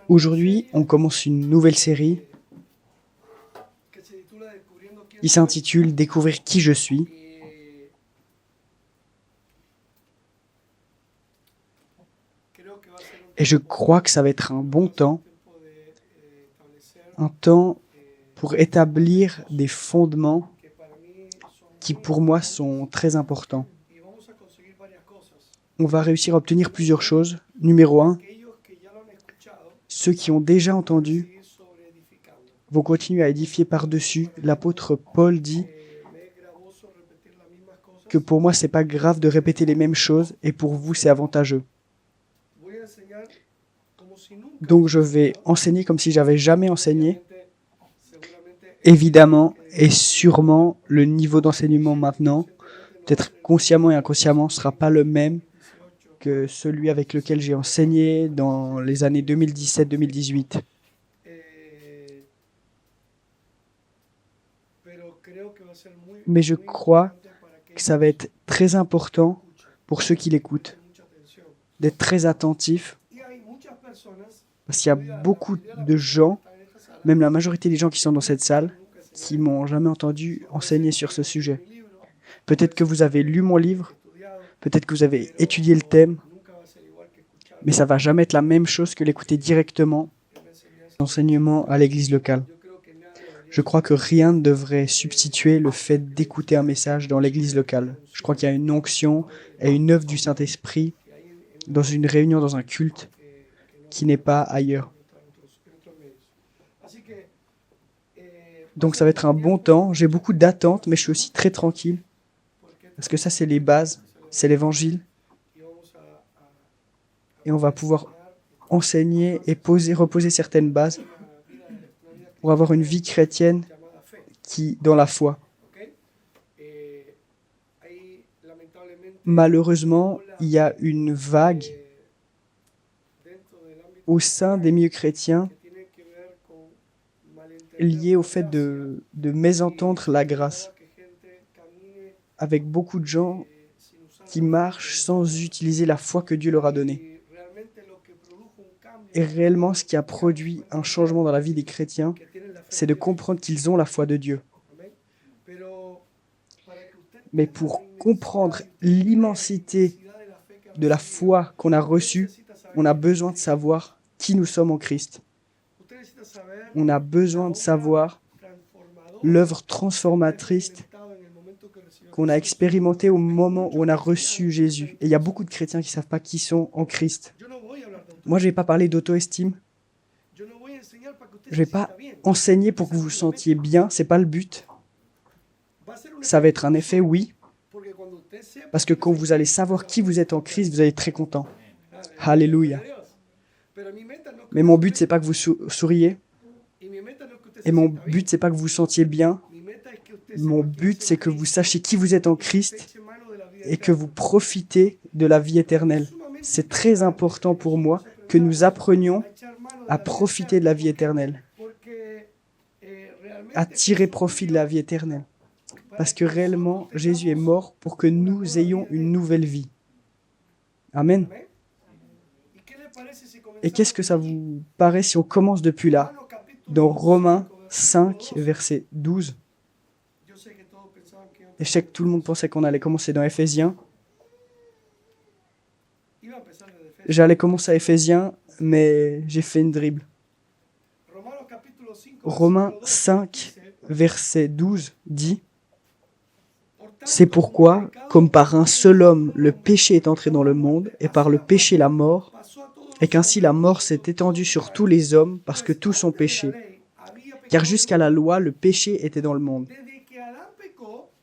Aujourd'hui, on commence une nouvelle série qui s'intitule Découvrir qui je suis. Et je crois que ça va être un bon temps, un temps pour établir des fondements qui pour moi sont très importants. On va réussir à obtenir plusieurs choses. Numéro 1, ceux qui ont déjà entendu vont continuer à édifier par-dessus. L'apôtre Paul dit que pour moi, c'est pas grave de répéter les mêmes choses et pour vous, c'est avantageux. Donc, je vais enseigner comme si j'avais jamais enseigné. Évidemment et sûrement, le niveau d'enseignement maintenant, peut-être consciemment et inconsciemment, ne sera pas le même que celui avec lequel j'ai enseigné dans les années 2017-2018. Mais je crois que ça va être très important pour ceux qui l'écoutent, d'être très attentifs, parce qu'il y a beaucoup de gens, même la majorité des gens qui sont dans cette salle, qui m'ont jamais entendu enseigner sur ce sujet. Peut-être que vous avez lu mon livre, peut-être que vous avez étudié le thème, mais ça va jamais être la même chose que l'écouter directement l'enseignement à l'église locale. Je crois que rien ne devrait substituer le fait d'écouter un message dans l'église locale. Je crois qu'il y a une onction et une œuvre du Saint-Esprit dans une réunion, dans un culte, qui n'est pas ailleurs. Donc ça va être un bon temps. J'ai beaucoup d'attentes, mais je suis aussi très tranquille. Parce que ça, c'est les bases, c'est l'évangile. Et on va pouvoir enseigner et reposer certaines bases pour avoir une vie chrétienne dans la foi. Malheureusement, il y a une vague au sein des milieux chrétiens liée au fait de mésentendre la grâce, avec beaucoup de gens qui marchent sans utiliser la foi que Dieu leur a donnée. Et réellement, ce qui a produit un changement dans la vie des chrétiens, c'est de comprendre qu'ils ont la foi de Dieu. Mais pour comprendre l'immensité de la foi qu'on a reçue, on a besoin de savoir qui nous sommes en Christ. On a besoin de savoir l'œuvre transformatrice qu'on a expérimentée au moment où on a reçu Jésus. Et il y a beaucoup de chrétiens qui ne savent pas qui sont en Christ. Moi, je ne vais pas parler d'auto-estime. Je ne vais pas enseigner pour que vous vous sentiez bien. Ce n'est pas le but. Ça va être un effet, oui. Parce que quand vous allez savoir qui vous êtes en Christ, vous allez être très content. Alléluia. Mais mon but, c'est pas que vous souriez. Et mon but, c'est pas que vous vous sentiez bien. Mon but, c'est que vous sachiez qui vous êtes en Christ et que vous profitez de la vie éternelle. C'est très important pour moi que nous apprenions à profiter de la vie éternelle, à tirer profit de la vie éternelle. Parce que réellement, Jésus est mort pour que nous ayons une nouvelle vie. Amen. Et qu'est-ce que ça vous paraît si on commence depuis là, dans Romains 5, verset 12. Et je sais que tout le monde pensait qu'on allait commencer dans Éphésiens. J'allais commencer à Éphésiens, mais j'ai fait une dribble. Romains 5, verset 12 dit « C'est pourquoi, comme par un seul homme, le péché est entré dans le monde, et par le péché la mort, et qu'ainsi la mort s'est étendue sur tous les hommes, parce que tous ont péché. Car jusqu'à la loi, le péché était dans le monde.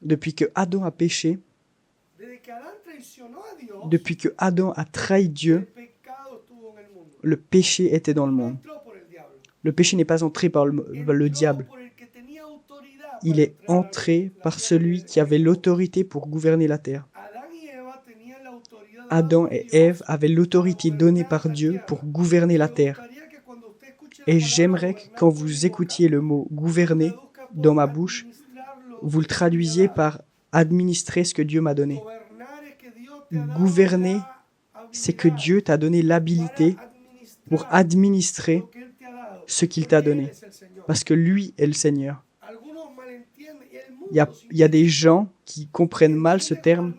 Depuis que Adam a péché, depuis que Adam a trahi Dieu, le péché était dans le monde. Le péché n'est pas entré par le diable. Il est entré par celui qui avait l'autorité pour gouverner la terre. Adam et Ève avaient l'autorité donnée par Dieu pour gouverner la terre. Et j'aimerais que quand vous écoutiez le mot « gouverner » dans ma bouche, vous le traduisiez par « administrer ce que Dieu m'a donné ». Gouverner, c'est que Dieu t'a donné l'habilité pour administrer ce qu'il t'a donné. Parce que lui est le Seigneur. Il y a des gens qui comprennent mal ce terme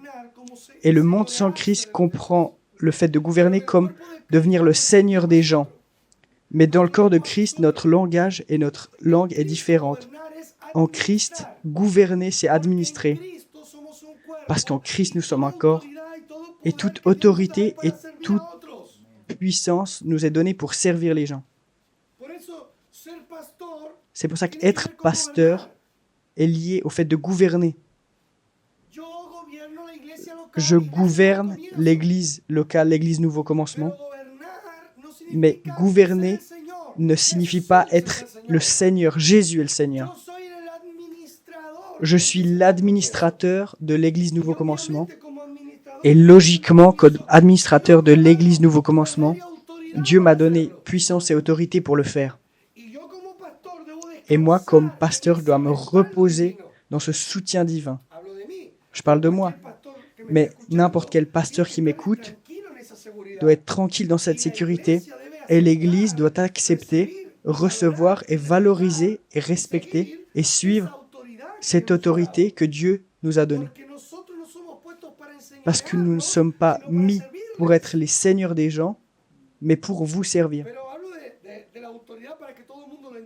et le monde sans Christ comprend le fait de gouverner comme devenir le Seigneur des gens. Mais dans le corps de Christ, notre langage et notre langue est différente. En Christ, gouverner, c'est administrer. Parce qu'en Christ, nous sommes un corps et toute autorité et toute puissance nous est donnée pour servir les gens. C'est pour ça qu'être pasteur est lié au fait de gouverner. Je gouverne l'église locale, l'église Nouveau Commencement. Mais gouverner ne signifie pas être le Seigneur. Jésus est le Seigneur. Je suis l'administrateur de l'église Nouveau Commencement. Et logiquement, comme administrateur de l'église Nouveau Commencement, Dieu m'a donné puissance et autorité pour le faire. Et moi, comme pasteur, je dois me reposer dans ce soutien divin. Je parle de moi. Mais n'importe quel pasteur qui m'écoute doit être tranquille dans cette sécurité et l'Église doit accepter, recevoir et valoriser et respecter et suivre cette autorité que Dieu nous a donnée. Parce que nous ne sommes pas mis pour être les seigneurs des gens, mais pour vous servir.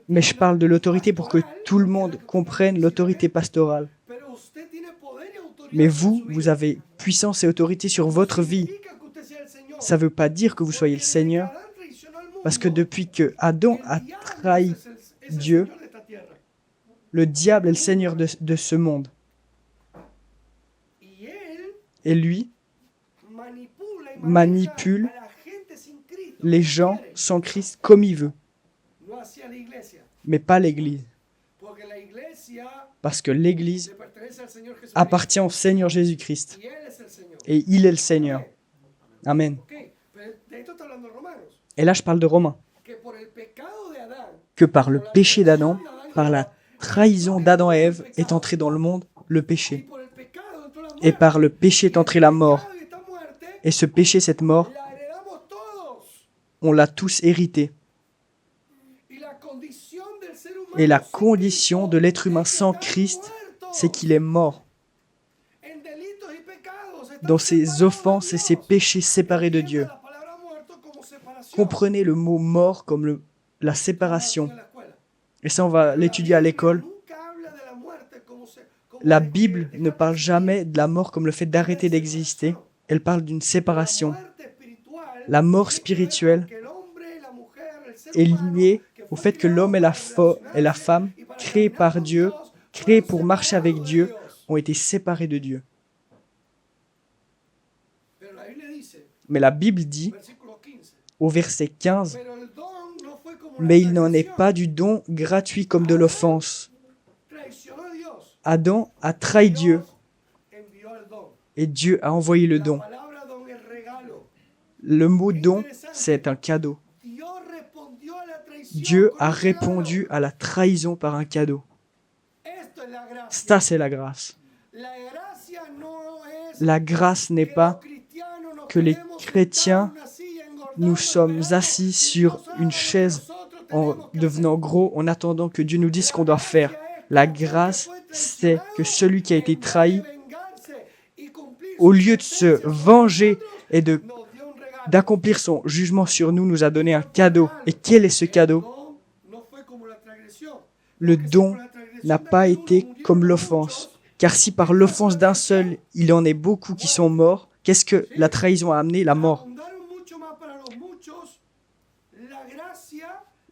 Mais je parle de l'autorité pour que tout le monde comprenne l'autorité pastorale. Mais vous avez puissance et autorité sur votre vie. Ça ne veut pas dire que vous soyez le Seigneur, parce que depuis que Adam a trahi Dieu, le diable est le Seigneur de ce monde. Et lui manipule les gens sans Christ comme il veut, mais pas l'Église. Parce que l'Église appartient au Seigneur Jésus-Christ. Et il est le Seigneur. Amen. Et là, je parle de Romains. Que par le péché d'Adam, par la trahison d'Adam et Ève, est entré dans le monde le péché. Et par le péché est entrée la mort. Et ce péché, cette mort, on l'a tous hérité. Et la condition de l'être humain sans Christ, c'est qu'il est mort. Dans ses offenses et ses péchés séparés de Dieu. Comprenez le mot mort comme la séparation. Et ça, on va l'étudier à l'école. La Bible ne parle jamais de la mort comme le fait d'arrêter d'exister. Elle parle d'une séparation. La mort spirituelle est liée au fait que l'homme et la femme, créés par Dieu, créés pour marcher avec Dieu, ont été séparés de Dieu. Mais la Bible dit, au verset 15, « Mais il n'en est pas du don gratuit comme de l'offense. » Adam a trahi Dieu et Dieu a envoyé le don. Le mot don, c'est un cadeau. Dieu a répondu à la trahison par un cadeau. Ça, c'est la grâce. La grâce n'est pas que les chrétiens, nous sommes assis sur une chaise en devenant gros, en attendant que Dieu nous dise ce qu'on doit faire. La grâce, c'est que celui qui a été trahi, au lieu de se venger et d'accomplir son jugement sur nous, nous a donné un cadeau. Et quel est ce cadeau? Le don n'a pas été comme l'offense. Car si par l'offense d'un seul, il en est beaucoup qui sont morts, qu'est-ce que la trahison a amené? La mort.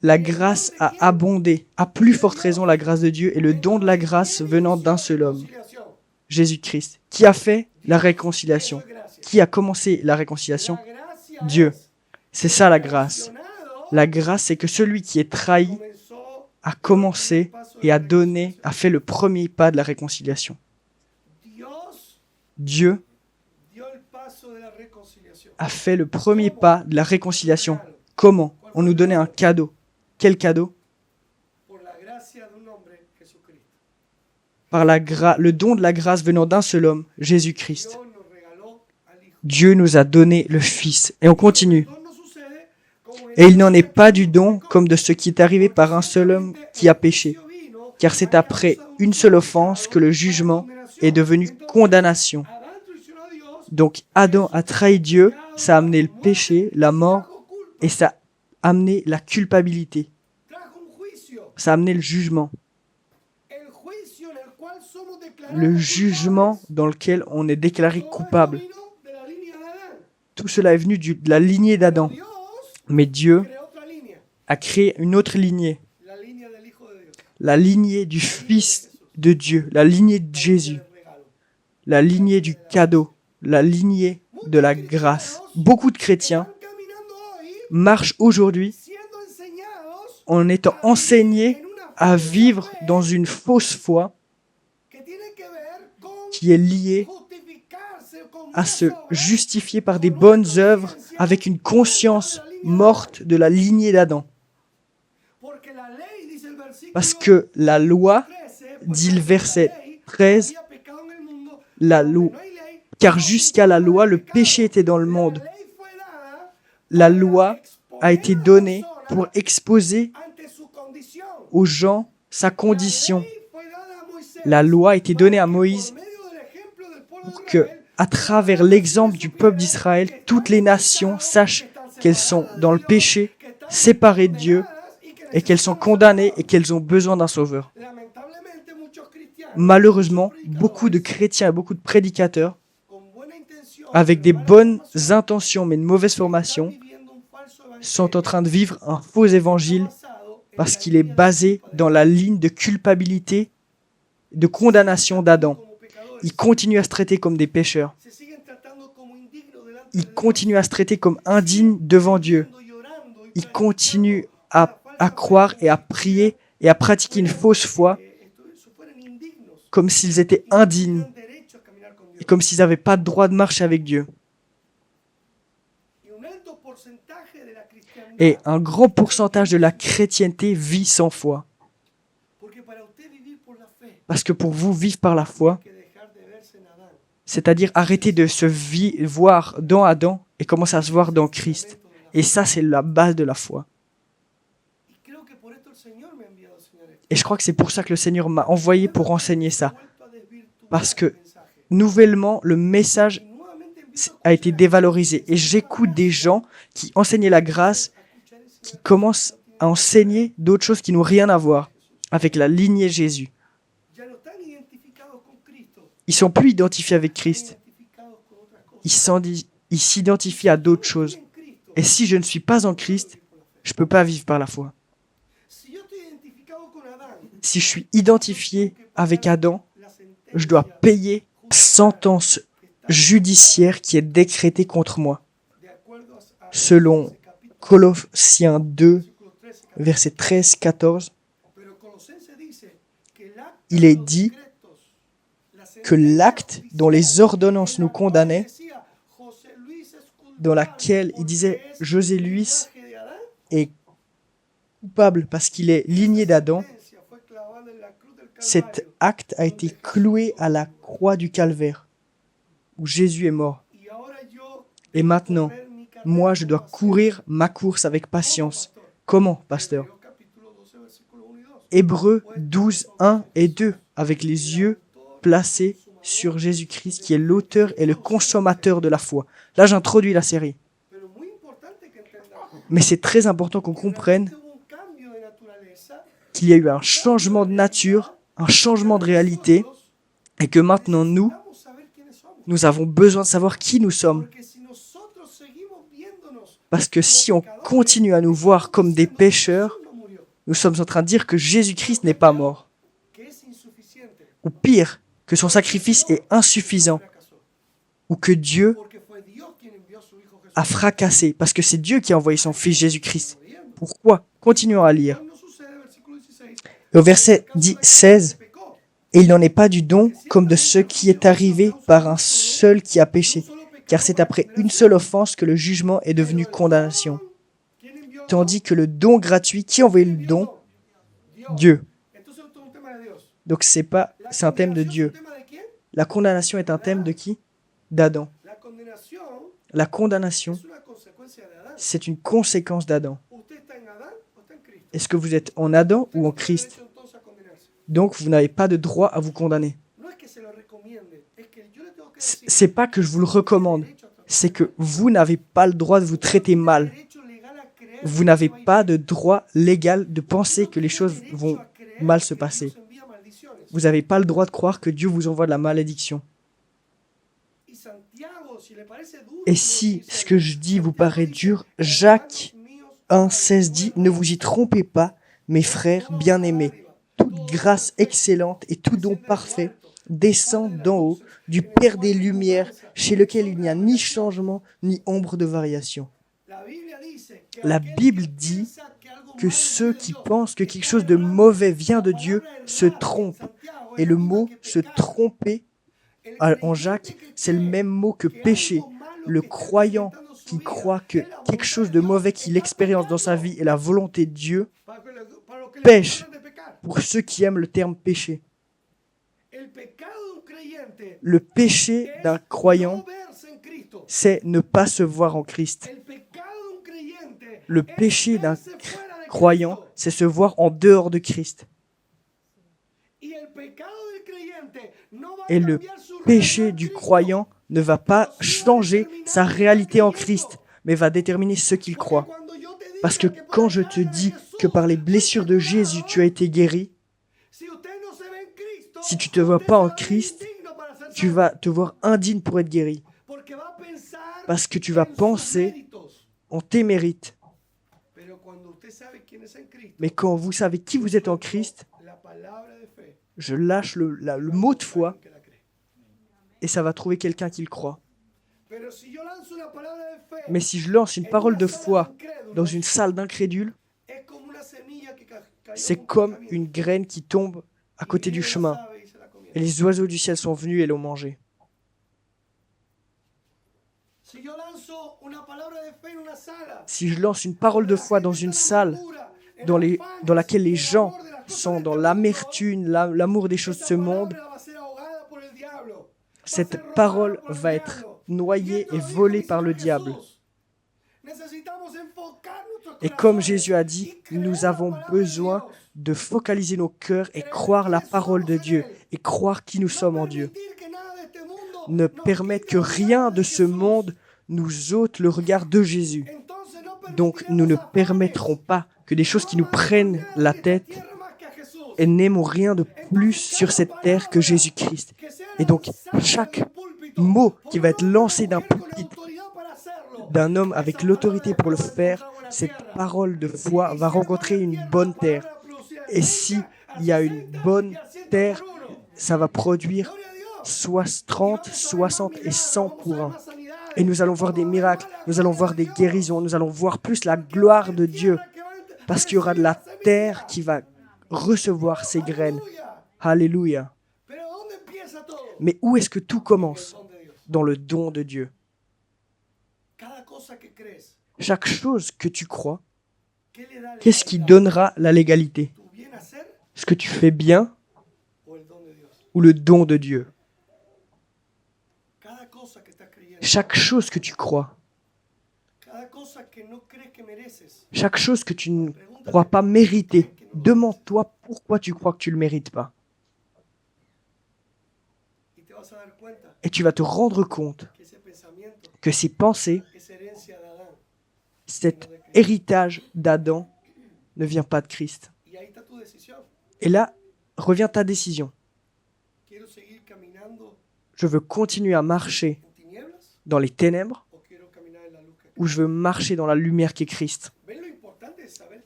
La grâce a abondé. À plus forte raison, la grâce de Dieu est le don de la grâce venant d'un seul homme, Jésus-Christ. Qui a fait la réconciliation? Qui a commencé la réconciliation? Dieu. C'est ça la grâce. La grâce, c'est que celui qui est trahi a commencé et a fait le premier pas de la réconciliation. Dieu a fait le premier pas de la réconciliation. Comment? On nous donnait un cadeau. Quel cadeau? Par le don de la grâce venant d'un seul homme, Jésus-Christ. Dieu nous a donné le Fils. Et on continue. Et il n'en est pas du don comme de ce qui est arrivé par un seul homme qui a péché. Car c'est après une seule offense que le jugement est devenu condamnation. Donc Adam a trahi Dieu, ça a amené le péché, la mort, et ça a amené la culpabilité. Ça a amené le jugement. Le jugement dans lequel on est déclaré coupable. Tout cela est venu de la lignée d'Adam. Mais Dieu a créé une autre lignée. La lignée du Fils de Dieu, la lignée de Jésus, la lignée du cadeau, la lignée de la grâce. Beaucoup de chrétiens marchent aujourd'hui en étant enseignés à vivre dans une fausse foi qui est liée à se justifier par des bonnes œuvres avec une conscience morte de la lignée d'Adam. Parce que la loi, dit le verset 13, car jusqu'à la loi, le péché était dans le monde. La loi a été donnée pour exposer aux gens sa condition. La loi a été donnée à Moïse pour que, à travers l'exemple du peuple d'Israël, toutes les nations sachent qu'elles sont dans le péché, séparées de Dieu, et qu'elles sont condamnées et qu'elles ont besoin d'un sauveur. Malheureusement, beaucoup de chrétiens et beaucoup de prédicateurs, avec des bonnes intentions mais une mauvaise formation, sont en train de vivre un faux évangile parce qu'il est basé dans la ligne de culpabilité, de condamnation d'Adam. Ils continuent à se traiter comme des pécheurs. Ils continuent à se traiter comme indignes devant Dieu. Ils continuent à croire et à prier et à pratiquer une fausse foi comme s'ils étaient indignes et comme s'ils n'avaient pas de droit de marcher avec Dieu. Et un grand pourcentage de la chrétienté vit sans foi. Parce que pour vous, vivre par la foi, c'est-à-dire arrêter de se voir dans Adam et commencer à se voir dans Christ. Et ça, c'est la base de la foi. Et je crois que c'est pour ça que le Seigneur m'a envoyé pour enseigner ça. Parce que, nouvellement, le message a été dévalorisé. Et j'écoute des gens qui enseignaient la grâce, qui commencent à enseigner d'autres choses qui n'ont rien à voir avec la lignée Jésus. Ils ne sont plus identifiés avec Christ. Ils s'identifient à d'autres choses. Et si je ne suis pas en Christ, je ne peux pas vivre par la foi. Si je suis identifié avec Adam, je dois payer sentence judiciaire qui est décrétée contre moi. Selon Colossiens 2, versets 13-14, il est dit que l'acte dont les ordonnances nous condamnaient, dans laquelle il disait José Luis est coupable parce qu'il est ligné d'Adam, cet acte a été cloué à la croix du Calvaire, où Jésus est mort. Et maintenant, moi, je dois courir ma course avec patience. Comment, pasteur? Hébreux 12, 1 et 2, avec les yeux placés sur Jésus-Christ, qui est l'auteur et le consommateur de la foi. Là, j'introduis la série. Mais c'est très important qu'on comprenne qu'il y a eu un changement de nature, un changement de réalité, et que maintenant, nous avons besoin de savoir qui nous sommes. Parce que si on continue à nous voir comme des pécheurs, nous sommes en train de dire que Jésus-Christ n'est pas mort. Ou pire, que son sacrifice est insuffisant. Ou que Dieu a fracassé. Parce que c'est Dieu qui a envoyé son Fils Jésus-Christ. Pourquoi? Continuons à lire. Au verset 16, « Et il n'en est pas du don comme de ce qui est arrivé par un seul qui a péché. Car c'est après une seule offense que le jugement est devenu condamnation. Tandis que le don gratuit, qui a envoyé le don? Dieu. » Donc c'est un thème de Dieu. La condamnation est un thème de qui? D'Adam. La condamnation, c'est une conséquence d'Adam. Est-ce que vous êtes en Adam ou en Christ? Donc, vous n'avez pas de droit à vous condamner. C'est pas que je vous le recommande, c'est que vous n'avez pas le droit de vous traiter mal. Vous n'avez pas de droit légal de penser que les choses vont mal se passer. Vous n'avez pas le droit de croire que Dieu vous envoie de la malédiction. Et si ce que je dis vous paraît dur, Jacques 1,16 dit « Ne vous y trompez pas, mes frères bien-aimés. Toute grâce excellente et tout don parfait descend d'en haut, du Père des Lumières, chez lequel il n'y a ni changement ni ombre de variation. » La Bible dit que ceux qui pensent que quelque chose de mauvais vient de Dieu se trompent. Et le mot « se tromper » en Jacques, c'est le même mot que péché. Le croyant qui croit que quelque chose de mauvais qu'il expérience dans sa vie est la volonté de Dieu, pêche. Pour ceux qui aiment le terme péché. Le péché d'un croyant, c'est ne pas se voir en Christ. Le péché d'un croyant, c'est se voir en dehors de Christ. Et le péché du croyant ne va pas changer sa réalité en Christ, mais va déterminer ce qu'il croit. Parce que quand je te dis que par les blessures de Jésus, tu as été guéri, si tu ne te vois pas en Christ, tu vas te voir indigne pour être guéri. Parce que tu vas penser en tes mérites. Mais quand vous savez qui vous êtes en Christ, je lâche le mot de foi et ça va trouver quelqu'un qui le croit. Mais si je lance une parole de foi dans une salle d'incrédules, c'est comme une graine qui tombe à côté du chemin. Et les oiseaux du ciel sont venus et l'ont mangé. Si je lance une parole de foi dans une salle dans laquelle les gens sont dans l'amertume, l'amour des choses de ce monde, cette parole va être noyée et volée par le diable. Et comme Jésus a dit, nous avons besoin de focaliser nos cœurs et croire la parole de Dieu et croire qui nous sommes en Dieu. Ne permettre que rien de ce monde nous ôte le regard de Jésus. Donc nous ne permettrons pas que des choses qui nous prennent la tête et n'aimons rien de plus sur cette terre que Jésus-Christ. Et donc chaque mot qui va être lancé d'un pulpite, d'un homme avec l'autorité pour le faire, cette parole de foi va rencontrer une bonne terre. Et si il y a une bonne terre, ça va produire 30, 60 et 100 pour 1. Et nous allons voir des miracles, nous allons voir des guérisons, nous allons voir plus la gloire de Dieu. Parce qu'il y aura de la terre qui va recevoir ces graines. Alléluia. Mais où est-ce que tout commence? Dans le don de Dieu. Chaque chose que tu crois, qu'est-ce qui donnera la légalité? Ce que tu fais bien ou le don de Dieu? Chaque chose que tu crois, chaque chose que tu ne crois pas mériter, demande-toi pourquoi tu crois que tu ne le mérites pas. Et tu vas te rendre compte que ces pensées, cet héritage d'Adam ne vient pas de Christ. Et là, revient ta décision. Je veux continuer à marcher dans les ténèbres ou je veux marcher dans la lumière qui est Christ.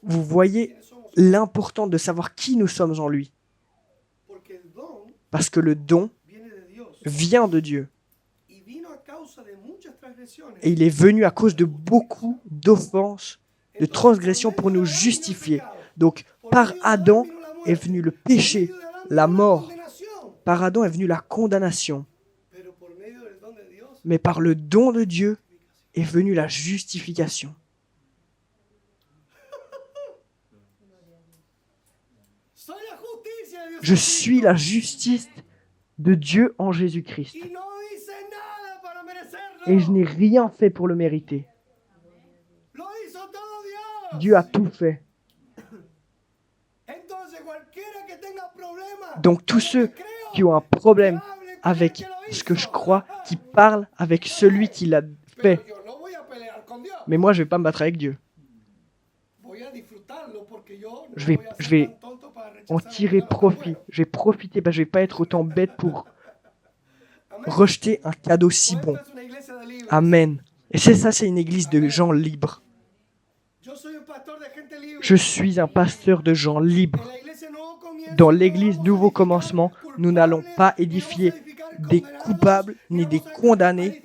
Vous voyez l'important de savoir qui nous sommes en lui. Parce que le don vient de Dieu. Et il est venu à cause de beaucoup d'offenses, de transgressions pour nous justifier. Donc, par Adam est venu le péché, la mort. Par Adam est venue la condamnation. Mais par le don de Dieu est venue la justification. Je suis la justice de Dieu en Jésus-Christ. Et je n'ai rien fait pour le mériter. Dieu a tout fait. Donc tous ceux qui ont un problème avec ce que je crois, qui parlent avec celui qui l'a fait. Mais moi, je ne vais pas me battre avec Dieu. Je vais en tirer profit. Je vais profiter, parce que je ne vais pas être autant bête pour rejeter un cadeau si bon. Amen. Et c'est une église de gens libres. Je suis un pasteur de gens libres. Dans l'église Nouveau Commencement, nous n'allons pas édifier des coupables, ni des condamnés,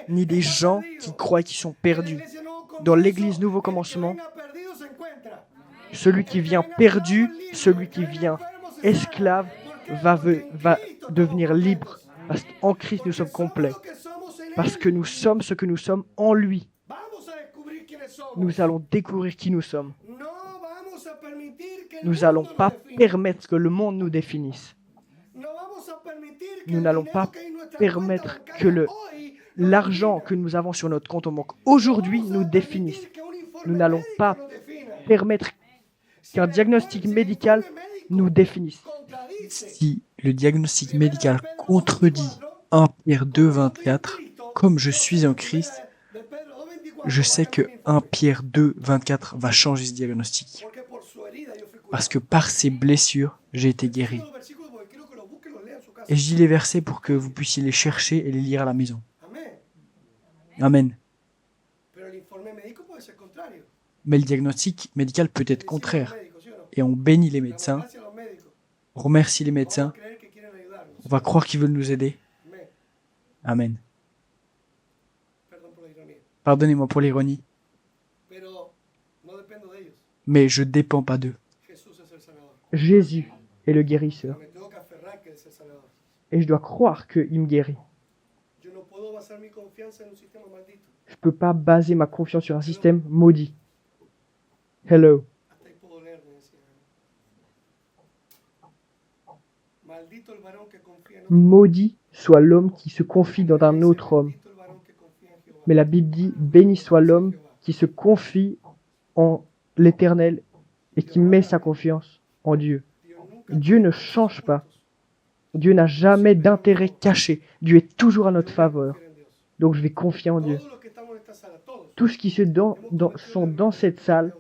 ni des gens qui croient qu'ils sont perdus. Dans l'église Nouveau Commencement, celui qui vient perdu, celui qui vient esclave, va devenir libre. Parce qu'en Christ, nous sommes complets. Parce que nous sommes ce que nous sommes en lui. Nous allons découvrir qui nous sommes. Nous n'allons pas permettre que le monde nous définisse. Nous n'allons pas permettre que l'argent que nous avons sur notre compte en banque aujourd'hui nous définisse. Nous n'allons pas permettre qu'un diagnostic médical nous définisse. Si le diagnostic médical contredit 1 Pierre 2, 24, comme je suis en Christ, je sais que 1 Pierre 2, 24 va changer ce diagnostic. Parce que par ces blessures, j'ai été guéri. Et je dis les versets pour que vous puissiez les chercher et les lire à la maison. Amen. Mais le diagnostic médical peut être contraire. Et on bénit les médecins, on remercie les médecins, on va croire qu'ils veulent nous aider. Amen. Pardonnez-moi pour l'ironie. Mais je ne dépends pas d'eux. Jésus est le guérisseur. Et je dois croire qu'il me guérit. Je ne peux pas baser ma confiance sur un système maudit. Hello. Maudit soit l'homme qui se confie dans un autre homme. Mais la Bible dit, béni soit l'homme qui se confie en l'Éternel et qui met sa confiance en Dieu. Dieu ne change pas. Dieu n'a jamais d'intérêt caché. Dieu est toujours à notre faveur. Donc je vais confier en Dieu. Tous ceux qui sont dans cette salle,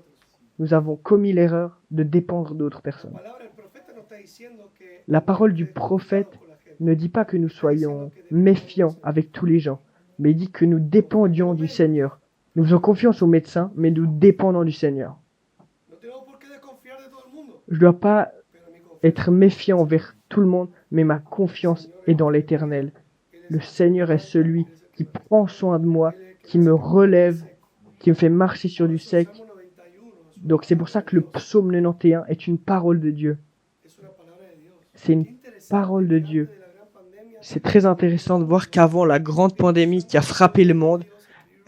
nous avons commis l'erreur de dépendre d'autres personnes. La parole du prophète ne dit pas que nous soyons méfiants avec tous les gens, mais il dit que nous dépendions du Seigneur. Nous faisons confiance aux médecins, mais nous dépendons du Seigneur. Je ne dois pas être méfiant envers tout le monde, mais ma confiance est dans l'Éternel. Le Seigneur est celui qui prend soin de moi, qui me relève, qui me fait marcher sur du sec. Donc c'est pour ça que le psaume 91 est une parole de Dieu. C'est une parole de Dieu. C'est très intéressant de voir qu'avant la grande pandémie qui a frappé le monde,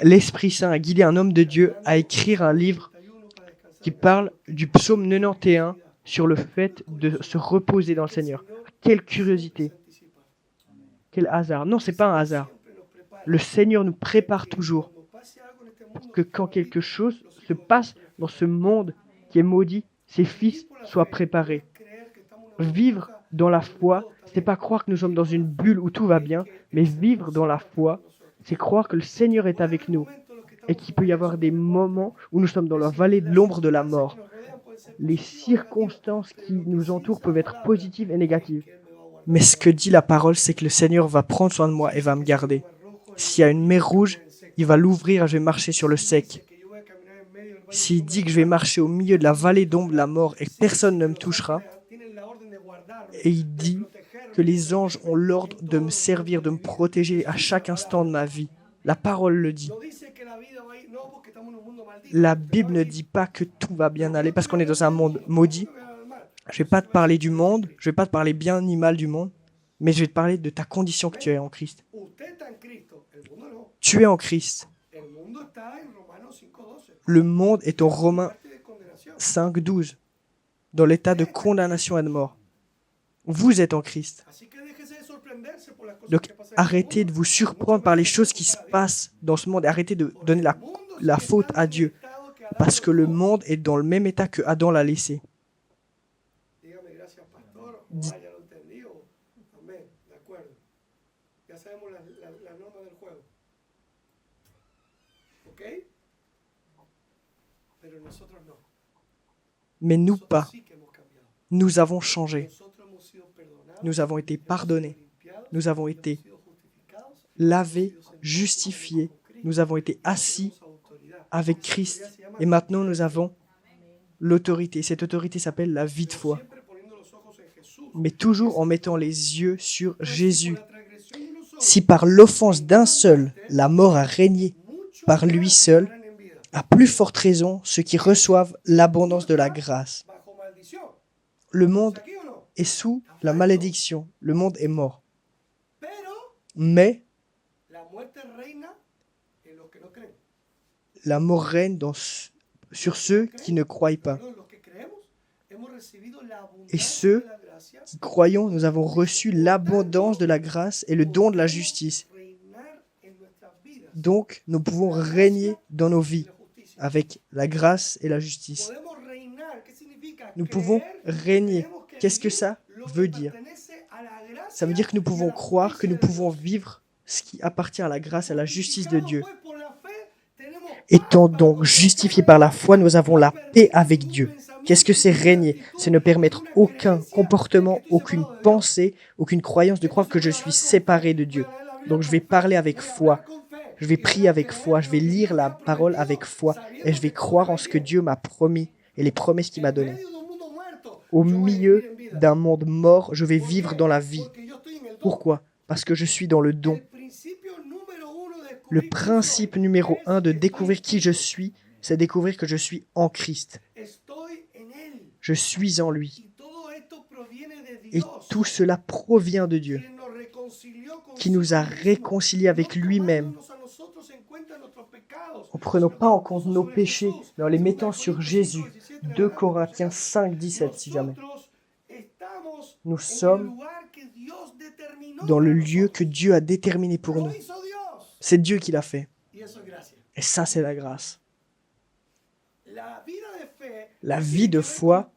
l'Esprit Saint a guidé un homme de Dieu à écrire un livre qui parle du psaume 91 sur le fait de se reposer dans le Seigneur. Quelle curiosité. Quel hasard. Non, c'est pas un hasard. Le Seigneur nous prépare toujours pour que quand quelque chose se passe dans ce monde qui est maudit, ses fils soient préparés. Vivre dans la foi, c'est pas croire que nous sommes dans une bulle où tout va bien, mais vivre dans la foi, c'est croire que le Seigneur est avec nous et qu'il peut y avoir des moments où nous sommes dans la vallée de l'ombre de la mort. Les circonstances qui nous entourent peuvent être positives et négatives. Mais ce que dit la parole, c'est que le Seigneur va prendre soin de moi et va me garder. S'il y a une mer rouge, il va l'ouvrir et je vais marcher sur le sec. S'il dit que je vais marcher au milieu de la vallée d'ombre de la mort et que personne ne me touchera, et il dit que les anges ont l'ordre de me servir, de me protéger à chaque instant de ma vie. La parole le dit. La Bible ne dit pas que tout va bien aller parce qu'on est dans un monde maudit. Je ne vais pas te parler du monde, je ne vais pas te parler bien ni mal du monde, mais je vais te parler de ta condition que tu es en Christ. Tu es en Christ. Le monde est en Romains 5, 12, dans l'état de condamnation et de mort. Vous êtes en Christ. Donc arrêtez de vous surprendre par les choses qui se passent dans ce monde et arrêtez de donner la faute à Dieu. Parce que le monde est dans le même état que Adam l'a laissé. dit- ya lo entendí. Amén, de acuerdo. Ya sabemos la norma del juego. ¿Ok? Pero nosotros no. mais nous Nosotros pas. sí que hemos cambiado. Nous avons changé. Nosotros hemos sido perdonados. Nous avons été hemos sido pardonnés. limpiados, Nous avons hemos été sido justificados, lavés, hemos sido sentados justifiés. con Cristo. Nous avons été Y assis tenemos autoridad. avec Esa Christ. autoridad se llama Et maintenant, nous avons l'autorité. Cette autorité s'appelle la vie de pero foi. siempre poniendo los ojos en Jesús. Mais toujours en mettant les yeux sur Pues, si Jésus. por la transgresión de uno solo, Si par l'offense d'un seul, la mort a régné muchos par lui más seul, estarán en vida, à plus forte raison ceux qui reçoivent l'abondance de la grâce. bajo maldición. Le monde ¿Aquí o no? est sous la malédiction. Le monde est mort. Pero Mais la muerte reina en los que no creen. la mort règne sur ceux qui ne croient pas. Perdón, los que creemos hemos recibido la Et abundancia ceux de la gracia qui croyons, nous avons reçu l'abondance de la grâce et le don de la justice. reinar en nuestras vidas. Donc, nous pouvons régner dans nos vies La justicia. avec la grâce et la justice. Podemos reinar. ¿Qué significa? Nous pouvons Creer, régner. tenemos que Qu'est-ce que vivir ça lo que veut dire? pertenece a la gracia Ça veut dire que nous y a pouvons la croire, que justicia nous de pouvons Dios. vivre ce qui appartient à la grâce et à la justice de Dieu. Justificados, pues, por la fe, tenemos Étant paz donc para justifiés con par la Dios. foi, nous avons la paix avec Un Dieu. pensamiento, Qu'est-ce que c'est una régner? actitud, C'est ne permettre una aucun creencia comportement, de que estoy aucune separado de Dios. pensée, aucune croyance de croire que je suis séparé de Dieu. Donc je vais parler avec foi, je vais prier avec foi, je vais lire la parole avec foi et je vais croire en ce que Dieu m'a promis et les promesses qu'il m'a données. Au milieu d'un monde mort, je vais vivre dans la vie. Pourquoi? Parce que je suis dans le don. Le principe numéro 1 de découvrir qui je suis, c'est découvrir que je suis en Christ. Je suis en lui. Et tout cela provient de Dieu, qui nous a réconciliés avec lui-même, en prenant pas en compte nos péchés, mais en les mettant sur Jésus. 2 Corinthiens 5, 17, si jamais. Nous sommes dans le lieu que Dieu a déterminé pour nous. C'est Dieu qui l'a fait. Et ça, c'est la grâce. La vie de foi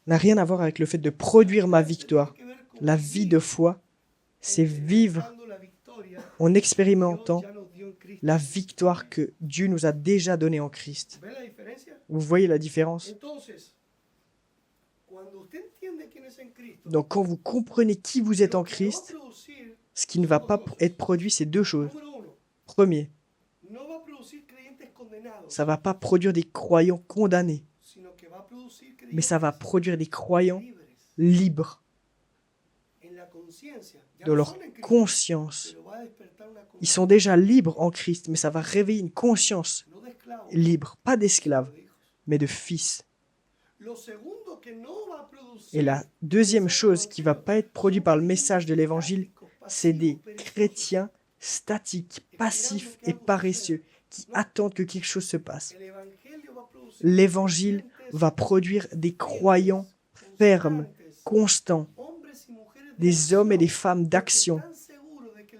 n'a rien à voir avec le fait de produire ma victoire. La vie de foi, c'est vivre en expérimentant la victoire que Dieu nous a déjà donnée en Christ. Vous voyez la différence? Donc quand vous comprenez qui vous êtes en Christ, ce qui ne va pas être produit, c'est deux choses. Premier, ça ne va pas produire des croyants condamnés, mais ça va produire des croyants libres de leur conscience. Ils sont déjà libres en Christ, mais ça va réveiller une conscience libre, pas d'esclaves, mais de fils. Et la deuxième chose qui ne va pas être produite par le message de l'Évangile, c'est des chrétiens statiques, passifs et paresseux qui attendent que quelque chose se passe. L'Évangile va produire des croyants fermes, constants, des hommes et des femmes d'action,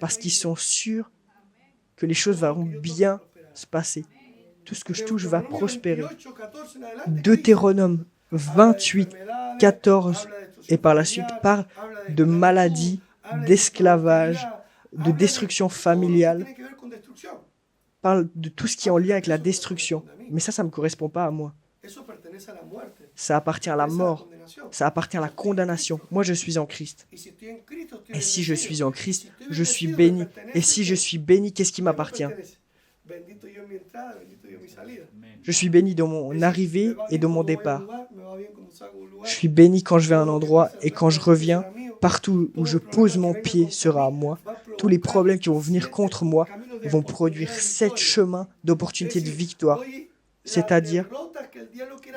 parce qu'ils sont sûrs que les choses vont bien se passer. Tout ce que je touche va prospérer. Deutéronome 28, 14, et par la suite parle de maladies, d'esclavage, de destruction familiale, parle de tout ce qui est en lien avec la destruction. Mais ça ne me correspond pas à moi. Ça appartient à la mort, ça appartient à la condamnation. Moi, je suis en Christ. Et si je suis en Christ, je suis béni. Et si je suis béni, qu'est-ce qui m'appartient? Je suis béni dans mon arrivée et dans mon départ. Je suis béni quand je vais à un endroit et quand je reviens, partout où je pose mon pied sera à moi. Tous les problèmes qui vont venir contre moi vont produire 7 chemins d'opportunité de victoire. C'est-à-dire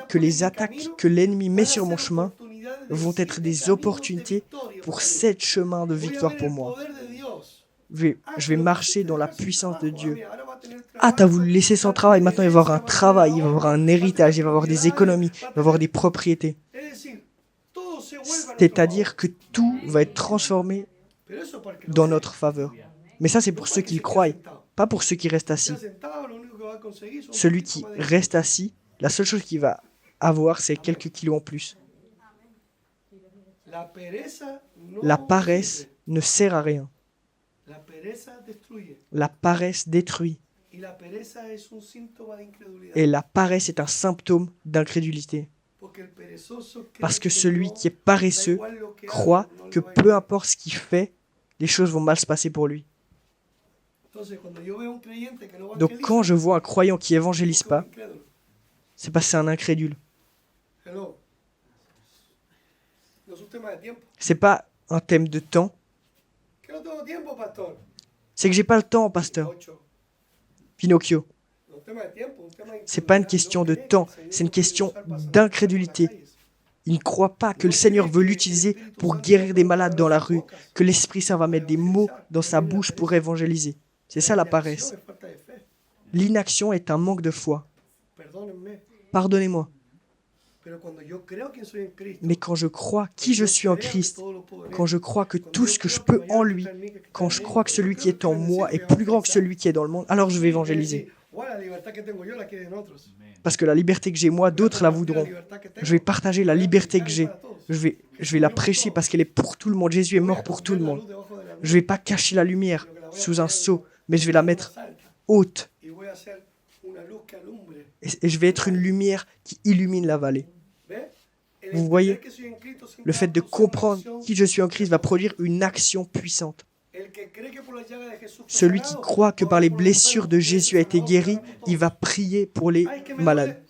que les attaques que l'ennemi met sur mon chemin vont être des opportunités pour 7 chemins de victoire pour moi. Je vais marcher dans la puissance de Dieu. Ah, t'as voulu laisser son travail, maintenant il va avoir un travail, il va avoir un héritage, il va avoir des économies, il va avoir des propriétés. C'est-à-dire que tout va être transformé dans notre faveur. Mais ça, c'est pour ceux qui le croient, pas pour ceux qui restent assis. Celui qui reste assis, la seule chose qu'il va avoir, c'est quelques kilos en plus. La pereza no La paresse sirve. ne sert à rien. La pereza destruye. La paresse détruit. Y la pereza es un síntoma de incredulidad. Et la paresse est un symptôme d'incrédulité. Porque el perezoso cree Parce que que celui no, qui est da paresseux igual lo que croit haga, no le que va a peu ir. importe ce qu'il fait, les choses vont mal se passer pour lui. Entonces, cuando yo veo un creyente que no Donc evangeliza, quand je vois un croyant qui évangélise busco un pas, incrédulo. c'est parce que c'est un incrédule. Hello. No es un tema de tiempo. C'est pas un thème de temps, Que no tengo tiempo, pastor. c'est que j'ai pas le temps, pasteur. Ocho. Pinocchio. No es un tema de tiempo, un tema de C'est pas une incredulidad. question No de cree que temps, el Señor c'est une lo quiere question usar para sanar d'incrédulité. enfermos en las calles. Il ne croit pas que le Seigneur veut l'utiliser pour guérir des malades dans la rue, que l'Esprit Saint va mettre des mots dans sa bouche pour évangéliser. C'est ça la paresse. Inacción es falta de fe. L'inaction est un manque de foi. Perdónenme. Pardonnez-moi. Pero cuando yo creo que soy en Cristo, Mais quand je crois qui je suis en Christ, quand je crois que tout ce que je peux en lui, quand je crois que celui qui est en moi est plus grand que celui qui est dans le monde, alors je vais évangéliser. Parce que la liberté que j'ai moi, d'autres la voudront. Je vais partager la liberté que j'ai. Je vais la prêcher parce qu'elle est pour tout le monde. Jésus est mort pour tout le monde. Je ne vais pas cacher la lumière sous un seau, mais je vais la mettre haute. Et je vais être une lumière qui illumine la vallée. Vous voyez, le fait de comprendre qui je suis en Christ va produire une action puissante. Celui qui croit que par les blessures de Jésus a été guéri, il va prier pour les malades.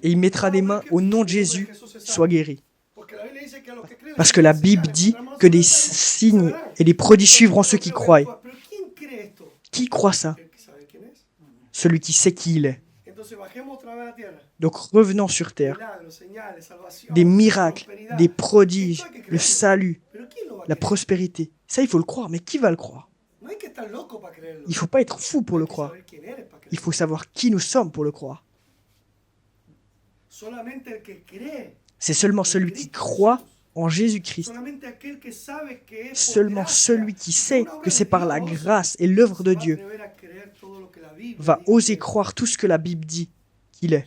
Et il mettra des mains au nom de Jésus, sois guéri. Parce que la Bible dit que des signes et des prodiges suivront ceux qui croient. Qui croit ça? Celui qui sait qui il est. Donc revenons sur terre. Des miracles, des prodiges, le salut, la prospérité. Ça, il faut le croire. Mais qui va le croire? Il ne faut pas être fou pour le croire. Il faut savoir qui nous sommes pour le croire. C'est seulement celui qui croit en Jésus-Christ, seulement celui qui sait que c'est par la grâce et l'œuvre de Dieu, va oser croire tout ce que la Bible dit qu'il est.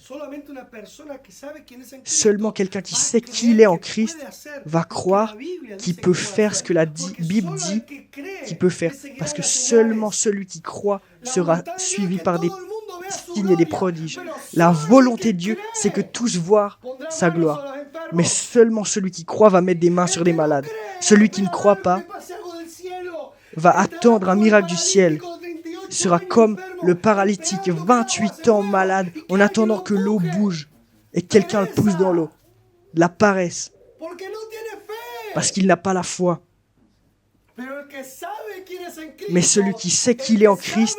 Seulement quelqu'un qui sait qui il est en Christ va croire qu'il peut faire ce que la Bible dit qu'il peut faire. Parce que seulement celui qui croit sera suivi par des signes et des prodiges. La volonté de Dieu, c'est que tous voient sa gloire. Mais seulement celui qui croit va mettre des mains sur des malades. Celui qui ne croit pas va attendre un miracle du ciel. Sera comme le paralytique, 28 ans malade, en attendant que l'eau bouge et quelqu'un le pousse dans l'eau. De la paresse. Parce qu'il n'a pas la foi. Mais celui qui sait qu'il est en Christ,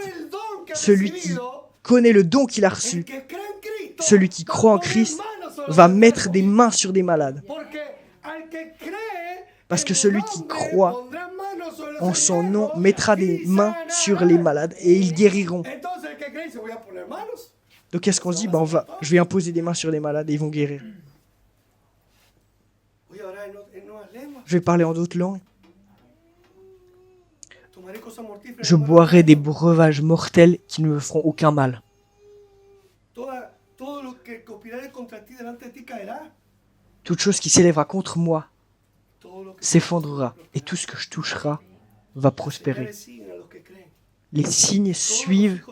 celui qui connaît le don qu'il a reçu, celui qui croit en Christ, va mettre des mains sur des malades. Parce que celui qui croit en son nom mettra des mains sur les malades et ils guériront. Donc qu'est-ce qu'on se dit? Je vais imposer des mains sur les malades et ils vont guérir. Je vais parler en d'autres langues. Je boirai des breuvages mortels qui ne me feront aucun mal. Toute chose qui s'élèvera contre moi s'effondrera, et tout ce que je toucherai va prospérer. Les signes suivent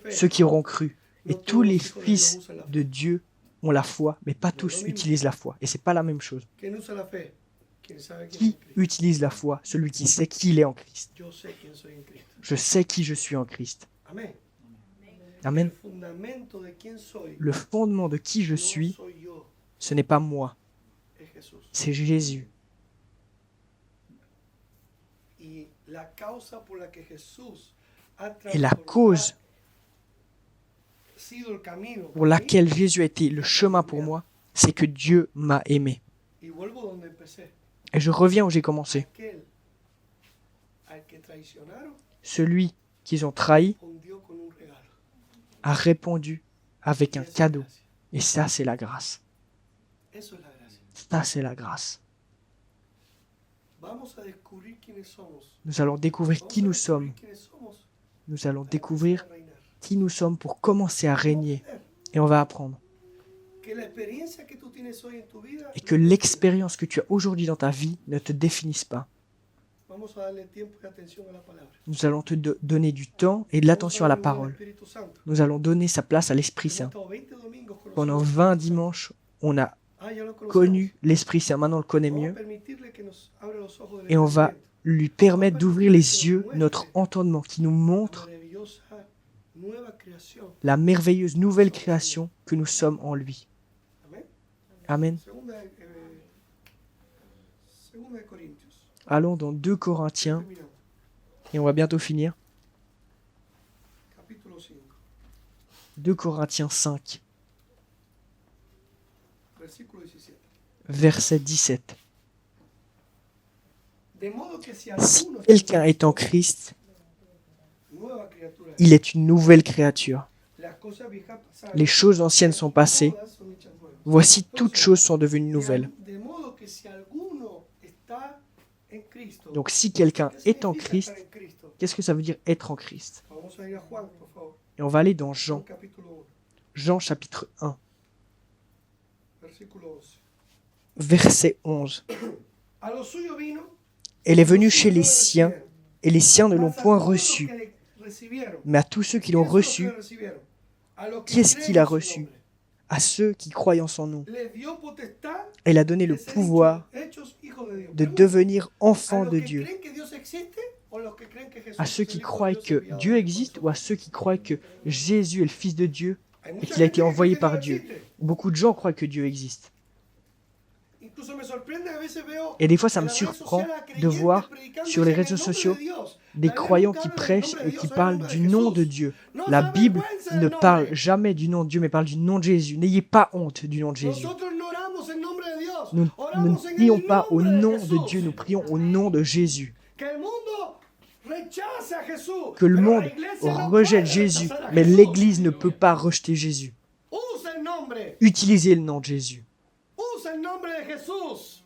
ceux qui auront cru. Et tous les fils de Dieu ont la foi, mais pas tous utilisent la foi. Et c'est pas la même chose. Qui utilise la foi? Celui qui sait qui il est en Christ. Je sais qui je suis en Christ. Amen. Le fondement de qui je suis, ce n'est pas moi, c'est Jésus. Et la cause pour laquelle Jésus a été le chemin pour moi, c'est que Dieu m'a aimé. Et je reviens où j'ai commencé. Celui qu'ils ont trahi a répondu avec un cadeau. Et ça, c'est la grâce. Ça, c'est la grâce. Nous allons découvrir qui nous sommes. Nous allons découvrir qui nous sommes pour commencer à régner. Et on va apprendre. que la experiencia que tú tienes hoy en tu vida, et que l'expérience que tu as aujourd'hui dans ta vie ne te définisse pas. vamos a darle tiempo y atención a la palabra. Nous allons te donner du temps et de l'attention à la Vamos a darle parole. al Espíritu Santo. Nous allons donner sa place à l'Esprit Hemos Saint. estado 20 domingos con Pendant nosotros. 20 dimanches, on a Ya lo conocemos. connu l'Esprit Saint, maintenant on le connaît Vamos a mieux, permitirle que nos abra los ojos del et on va entendimiento. lui permettre d'ouvrir les yeux, notre entendement, qui nous montre La maravillosa nueva creación. la merveilleuse nouvelle création que nous sommes en lui. Amén. Amen. Segunda de Corintios. Allons dans 2 Corinthiens, Terminamos. et on va bientôt finir. Capítulo 5, 2 Corinthiens 5, versículo 17. verset 17. De modo que si Si alguno quelqu'un est en Christ, nueva criatura, il est une nouvelle créature. las cosas viejas pasaron, Les choses anciennes sont passées. todas son hechas nuevas. Voici, toutes choses sont devenues nouvelles. De modo que si alguno está en Cristo, Donc si quelqu'un ¿qué est en significa Christ, estar en Cristo? qu'est-ce que ça veut dire être en Christ? Vamos a ir a Juan, por favor. Et on va aller dans Jean, Capítulo 1, Jean chapitre 1, versículo 11. verset 11. A los suyos vino, Elle est venue los chez suyos les no le siens, recibieron. et les siens ne l'ont Mas a point todos los reçu. que le recibieron, Mais à tous ceux qui l'ont ¿quiénes son los que reçu, le recibieron? A los que qui est-ce creen qui l'a en su reçu? nombre. À ceux qui croient en son nom. Les dio potestad Elle a donné de le ser pouvoir hechos hijos de Dios. de Pregunta, devenir ¿a enfants los de que Dieu. creen que Dios existe o los que creen que Jesús À ceux es qui el Hijo de croient Dios que enviado Dieu por existe ou à ceux qui croient que Jésus est le Fils de Dieu Hay et mucha qu'il a été gente que envoyé cree que par Dios Dieu. existe. Beaucoup de gens croient que Dieu existe. Incluso me sorprende, a veces veo Et des fois, ça en me las redes surprend sociales a de creyentes voir predicando sur les en el réseaux nombre de sociaux Dios. des La Biblia croyants nunca qui habla del prêchent nombre de et qui Dios, habla del parlent nombre du de nom de Jesús. Dieu. No La se Bible avergüenza ne del parle nombre. jamais du nom de Dieu, mais parle du nom de Jésus. N'ayez pas honte du nom de Jésus. Nosotros no oramos en nombre de Dios, Nous ne oramos en prions el pas au nombre de nom de Jesús. Dieu, nous prions au nom de Jésus. Que el mundo rechaza a Jesús, Que le pero monde la iglesia no rejette puede Jésus, rechazar a mais Jesús. l'Église ne peut pas rejeter Jésus. Usa el nombre, Utilisez le nom de Jésus. usa el nombre de Jesús.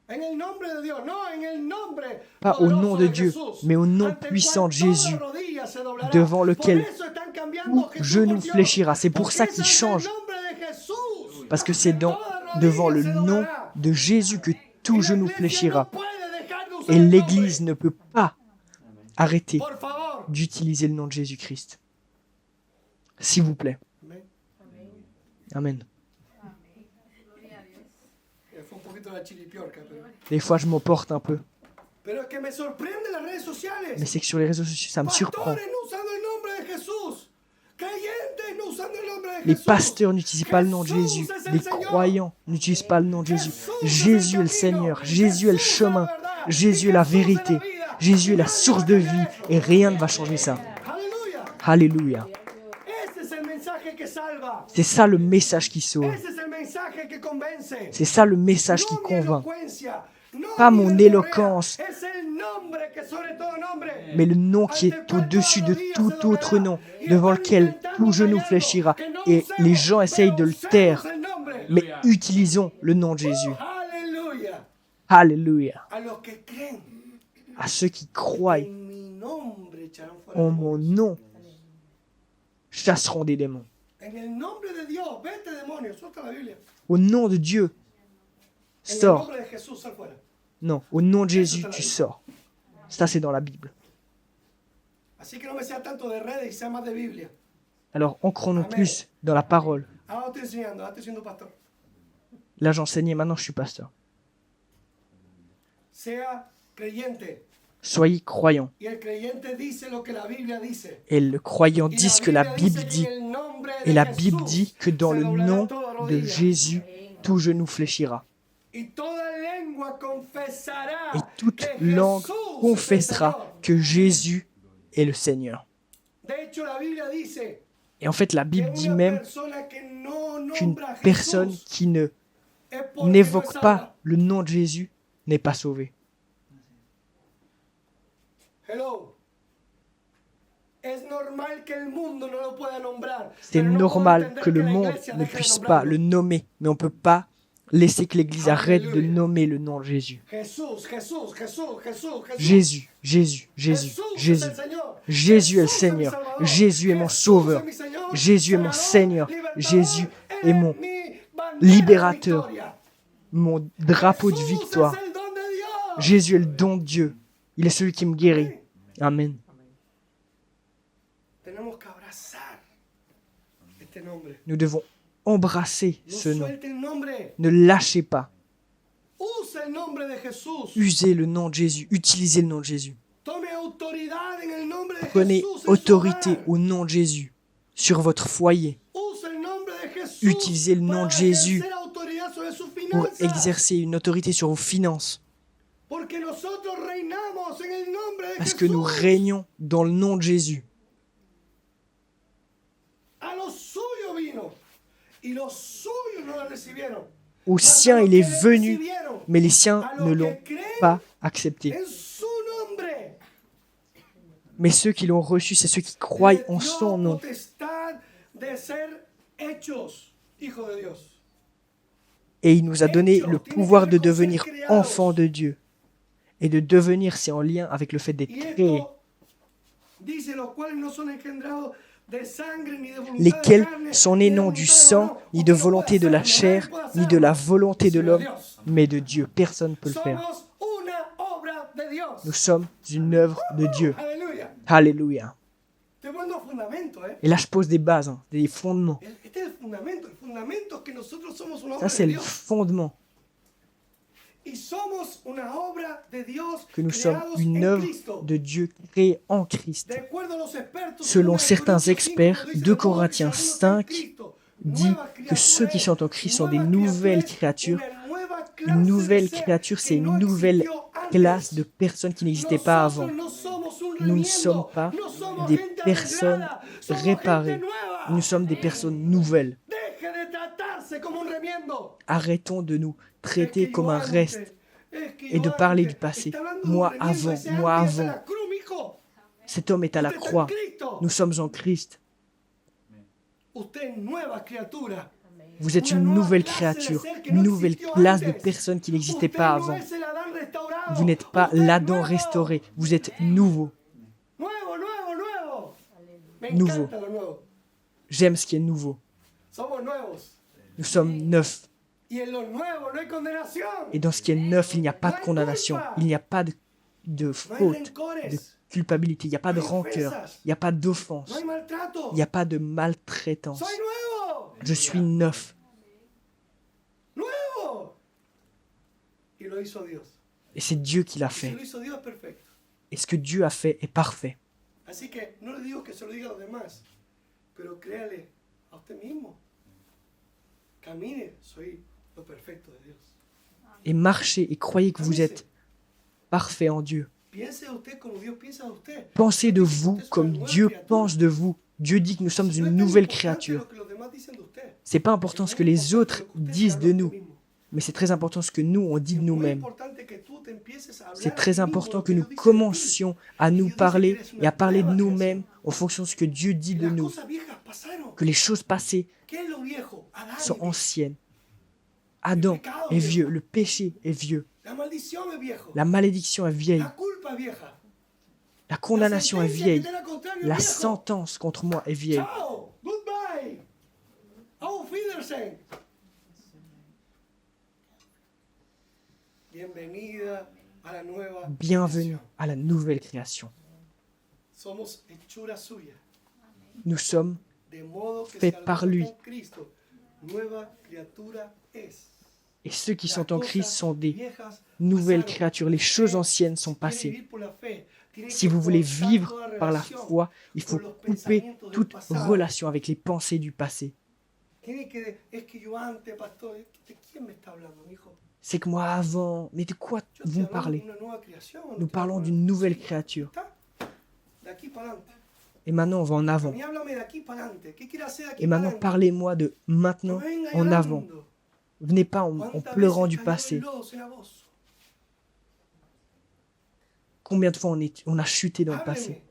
En el nombre de Dios, no en el nombre Pas au poderoso nom de de Dieu, Jesús, mais au nom ante el puissant cual de toda Jésus, rodilla se doblará. devant lequel Por eso están cambiando tout Jesús genou por Dios. fléchira. C'est pour Porque ça es qu'il ante el change. nombre de Jesús Parce que c'est que toda devant le rodilla se nom doblará. de Jésus que Y tout la genou iglesia fléchira. no puede dejar de usar Et el l'Église nombre. ne peut pas arrêter Por favor. d'utiliser le nom de Jésus-Christ. S'il vous plaît. Amén. Amen. Fue un poquito la chiripiorca, pero... Des fois, je m'emporte un peu. Pero es que me sorprende las redes sociales. Mais c'est que sur les réseaux sociaux, ça me surprend. Pastores no usando el nombre de Jesús. Creyentes no usando el nombre de Les Jesús. pasteurs n'utilisent pas le nom de Jésus. Les croyants n'utilisent pas le nom de Jésus. Jésus est le Seigneur. Jésus est le chemin. Jésus est la vérité. Jésus est la source de vie. Et rien ne va changer ça. Aleluya. Alléluia. Ese es el mensaje que salva. C'est ça le message qui sauve. Ese es el mensaje que convence. C'est ça le message qui No mi convainc. elocuencia, no Pas mi mon verborrea. éloquence, Es el nombre que sobre todo nombre. mais le nom qui est au-dessus de tout autre nom, devant lequel tout genou fléchira. Et les gens essayent de le taire. Mais utilisons le nom de Jésus. Aleluya. Alléluia. A los que creen À ceux qui croient en mi nombre echarán fuera en demonios. mon nom, chasseront des démons. En el nombre de Dios, vete demonio, suelta la Biblia. Au nom de Dieu, En el sors. nombre de Jesús, sal fuera. Non, au nom de Jésus, tu sors. Ça, c'est dans la Bible. Así que no me sea tanto de redes y sea más de Biblia. Alors, ancrons-nous plus dans la parole. Ahora estoy enseñando, ahora estoy siendo pastor. Là, j'enseignais, maintenant, je suis pasteur. Sea creyente. Soyez croyants. Y el creyente dice lo que la Biblia dice. Et le croyant Y dit ce que la Biblia Bible dice dit. que en el nombre de Et la Jesús Bible dit que dans se le doblará nom toda de rodilla. Jésus, tout genou fléchira. Y toda lengua confesará Et toute que langue Jesús es el confessera Señor. que Jésus est le Seigneur. De hecho, la Biblia dice Et en fait, la que Bible dit una même persona que no qu'une nombra a personne Jesús qui ne es porque no es n'évoque salva. pas le nom de Jésus n'est pas sauvée. Hello. Es normal que el mundo no lo pueda nombrar. C'est pero no puedo normal entender que le la monde iglesia ne deje de puisse pas nombrarlo. le nommer, mais on ne peut pas laisser que l'Église arrête de Alléluia. nommer le nom de Jésus. Jesús, Jesús, Jesús, Jesús, Jesús. Jésus, Jésus, Jésus, Jesús es Jésus. el Señor. Jésus est le Jesús es mi Seigneur. Salvador. Jésus est mon Jesús Sauveur. es mi Señor. Jésus est mon Seigneur. Jésus est mon libérateur, mon drapeau de victoire. Jésus est le don de Dieu. Il est celui qui me guérit. Amen. Tenemos que abrazar este nombre. Nous devons embrasser No ce nom. suelte el nombre. Ne lâchez pas. Usa el nombre de Jesús. Usez le nom de Jésus. Utilisez le nom de Jésus. Tome autoridad en el nombre de Prenez Jesús. en su autorité hogar. au nom de Jésus sur votre foyer. Usa el nombre de Jesús Utilisez le nom para de Jésus ejercer autoridad sobre sus pour finanzas. exercer une autorité sur vos finances. Porque nosotros reinamos en el nombre de Parce que nous Jesús. régnons dans le nom de Jésus. A los suyos vino y los suyos no lo recibieron. Aux Mas a siens, los il que est le venu, recibieron, mais les siens a ne los l'ont que creen pas accepté. en su nombre, Mais ceux qui l'ont reçu, c'est ceux qui croient les en dio son nom. potestad de ser hechos hijos de Dios. Et il nous a donné le pouvoir de devenir enfants de Dieu. Et de devenir, c'est en lien avec le fait d'être Y créé. esto dice los cuales no son engendrados de sangre ni de voluntad de Lesquels carne, sont ni nés de non voluntad du de sang, varón, ni porque de no puede volonté de la hacerlo, chair, nadie puede ni de la hacerlo, volonté de sino l'homme, Dios. mais de Dieu. Personne ne peut le faire. Somos una obra de Dios. Nous sommes une œuvre de Dieu. Aleluya. Alléluia. Estoy poniendo fundamento, ¿eh? Et là, je pose des bases, hein, des fondements. Este es el fundamento. El fundamento es que nosotros somos una obra Ça, c'est de le Dios. fondement. Y somos una obra de Dios Que nous sommes creados une en œuvre Cristo. de Dieu créée en Christ. De acuerdo a los expertos, Selon 2 certains Corintios 5, experts, cuando dice 2 que todos los que Corinthiens son unos en 5 Cristo, dit nueva que ceux qui criatura sont en Christ sont des nueva nouvelles criatura, créatures. una nueva clase Une de nouvelle ser créature, que c'est une no nouvelle existió antes. classe de personnes qui n'existaient pas avant. Nosotros no somos un Nous ne remiendo, sommes pas no somos des gente personnes arreglada, somos réparées. gente nueva. Nous sommes des personnes nouvelles. Deje de tratarse como un remiendo. Arrêtons de nous Es que traiter yo comme un antes, reste es que et yo de parler antes. du passé. Está hablando de un Moi remiendo, avant, ese moi antes está en avant. la cruz, mijo. Cet homme est à la Usted está en croix. Cristo. Nous sommes en Christ. Usted es nueva criatura. Vous êtes une nouvelle créature, une nouvelle classe de personnes qui n'existaient Usted pas no avant. es el Adán restaurado. Vous n'êtes pas Usted es l'Adam nuevo. restauré, vous êtes nouveau. Nuevo, nuevo, nuevo. Me Nouveau. encanta lo nuevo. J'aime ce qui est nouveau. Somos nuevos. Nous sommes neufs. Y en lo nuevo no hay condenación. Et dans ce qui est neuf, il n'y a pas de condamnation, il n'y a pas de No hay faute, de rencores. culpabilité, il n'y a pas de rancœur, il n'y a pas d'offense, No hay maltrato. il n'y a pas de maltraitance. Soy nuevo. Je suis neuf. Nuevo. Y lo hizo Dios. Et c'est Dieu qui l'a Si fait. lo hizo Dios, perfecto. Et ce que Dieu a fait est parfait. Así que no le digo que se lo diga a los demás, pero créale a usted mismo. Camine, soy lo perfecto de Dios. Et marchez et croyez que vous êtes parfait en Dieu. Piense usted como Dios piensa de usted. Pensez de vous comme Dieu pense de vous. Dieu dit que nous sommes une nouvelle créature. C'est pas important ce que les autres disent de nous, mais c'est très important ce que nous, on dit de nous-mêmes. C'est très important que nous commencions à nous parler et à parler de nous-mêmes en fonction de ce que Dieu dit de nous. Que les choses passées sont anciennes. Adam est vieux, le péché est vieux, la malédiction est vieille, la condamnation est vieille, la sentence contre moi est vieille. Ciao, goodbye. Auf Wiedersehen. Bienvenida a la nueva Bienvenue creación. à la nouvelle création. Somos hechura suya, Nous sommes de modo que fait si par alguno lui. está en Cristo, nueva criatura es. Et ceux qui Las sont en Christ cosas sont des viejas nouvelles pasaron. créatures. Les choses anciennes sont Si quiere passées. vivir por la fe, tiene Si que vous voulez cortar vivre toda par la relación. foi, il faut couper toute relation avec les pensées du passé. Tiene que, es que yo antes, pastor, ¿de quién me está hablando, mijo? C'est que moi avant, mais de quoi Yo vous estoy me hablando parlez? de una nueva creación, no Nous estoy parlons hablando d'une de- nouvelle créature. ¿Está? De aquí para adelante. Et maintenant, on va en A avant. mí háblame de aquí para adelante. ¿Qué quiere hacer de aquí Et para maintenant, adelante? parlez-moi de maintenant No venga en avant. llorando. Venez pas en ¿Cuántas pleurant veces du cayó passé. el lodo, sea vos? Combien de fois on a chuté dans le Hábleme passé?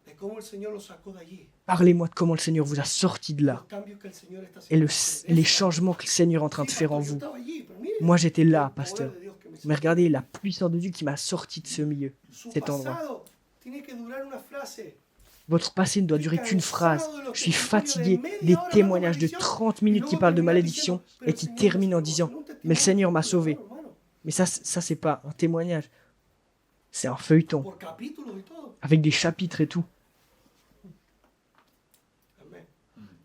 de cómo el Señor lo sacó de allí. Parlez-moi de comment le Seigneur vous a sorti de là. Los cambios que el Señor está Et haciendo. les changements que le Seigneur est en train de Sí, faire en pastor, yo vous. estaba allí, pero mire, Moi, j'étais là, el poder pasteur. de Dios que me Mais sacó. regardez la puissance de Dieu qui m'a sorti de ce milieu, Su cet endroit. pasado tiene que durar una frase. Votre passé ne doit durer qu'une phrase. Je suis fatigué des témoignages de 30 minutes qui parlent de malédiction et qui terminent en disant « Mais le Seigneur m'a sauvé ». Mais ça c'est pas un témoignage. C'est un feuilleton, Por capítulos y todo. avec des chapitres et tout. Amén.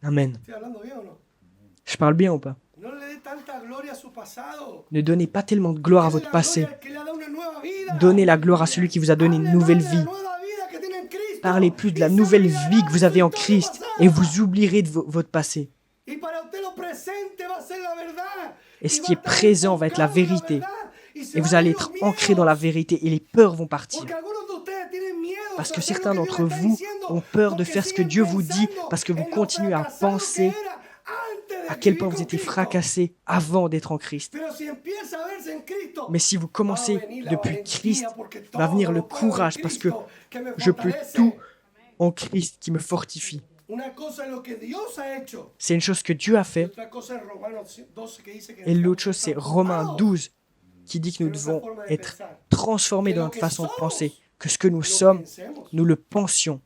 Amen. ¿Estoy hablando bien o no? Je parle bien ou pas? No le dé tanta gloria a su pasado. Ne donnez pas tellement de gloire à Dele votre la passé. gloria al que le ha dado una nueva vida. Donnez la gloire à celui qui vous a donné une nouvelle Hable de la vie. nueva vida que tiene en Cristo. Parlez plus de la Y se nouvelle olvidará vie que de vous su avez en historia Christ pasada. et vous oublierez de votre passé. Y para usted lo presente va a ser la verdad. Et ce Y qui va est a estar présent va être la enfocado en la vérité. verdad. Y se Et van vous a allez ir être los ancré dans la miedos. vérité et les peurs vont partir. Porque algunos de ustedes tienen miedo Parce de que hacer lo certains que Dios d'entre está vous diciendo, ont peur de porque faire ce que siguen Dieu vous dit pensando parce que vous en lo continuez à fracasado penser que era antes de à quel vivir point vous con étiez Cristo. fracassé avant d'être en Christ. Pero si empieza a verse en Cristo, Mais si vous va a commencez venir la depuis valentía, Christ, porque va venir todo le lo puedo en courage parce que Cristo, que me je peux fortalece. tout en Christ qui me fortifie. Una cosa es lo que Dios ha hecho. C'est une chose que Dieu a Y fait. otra cosa es Romanos 12 que dice que Et l'autre chose, necesitamos c'est ser Romains transformados 12 qui dit que nous en nuestra devons forma de être pensar. transformés dans notre façon de penser, que ce que nous sommes, pensemos, nous le pensions,